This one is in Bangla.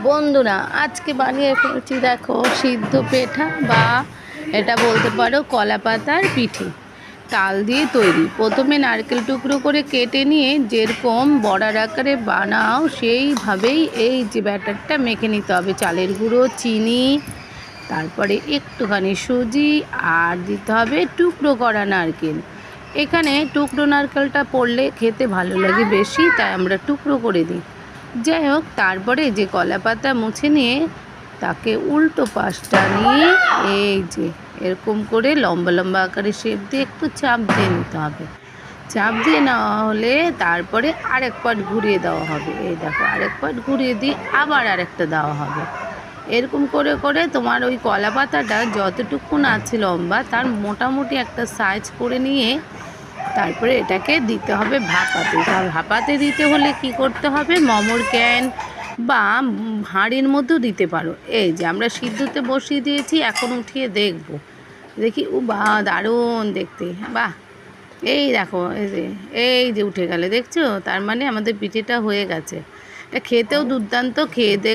বন্ধুরা, আজকে বানিয়ে ফেলছি দেখো সিদ্ধ পেঠা, বা এটা বলতে পারো কলা পাতার পিঠে। তাল দিয়ে তৈরি। প্রথমে নারকেল টুকরো করে কেটে নিয়ে যেরকম বড়ার আকারে বানাও সেইভাবেই এই যে ব্যাটারটা মেখে নিতে হবে। চালের গুঁড়ো, চিনি, তারপরে একটুখানি সুজি, আর দিতে হবে টুকরো করা নারকেল। এখানে টুকরো নারকেলটা পড়লে খেতে ভালো লাগে বেশি, তাই আমরা টুকরো করে দিই। যাই হোক, তারপরে যে কলা পাতা মুছে নিয়ে তাকে উল্টো পাশটা নিয়ে এই যে এরকম করে লম্বা লম্বা আকারে শেপ দিয়ে একটু চাপ দিয়ে নিতে হবে। চাপ দিয়ে নেওয়া হলে তারপরে আরেক পাট ঘুরিয়ে দেওয়া হবে। এই দেখো, আরেক পাট ঘুরিয়ে দিয়ে আবার আরেকটা দেওয়া হবে। এরকম করে করে তোমার ওই কলা পাতাটা যতটুকুন আছে লম্বা, তার মোটামুটি একটা সাইজ করে নিয়ে তারপরে এটাকে দিতে হবে ভাপাতে। ভাপাতে দিতে হলে কি করতে হবে, মোমোর ক্যান বা হাঁড়ির মধ্যেও দিতে পারো। এই যে আমরা সিদ্ধতে বসিয়ে দিয়েছি, এখন উঠিয়ে দেখব, দেখি ও বা দারুণ দেখতে, বাহ! এই দেখো, এই যে উঠে গেলে দেখছো, তার মানে আমাদের পিঠেটা হয়ে গেছে। এটা খেতেও দুর্দান্ত, খেয়ে দেখ।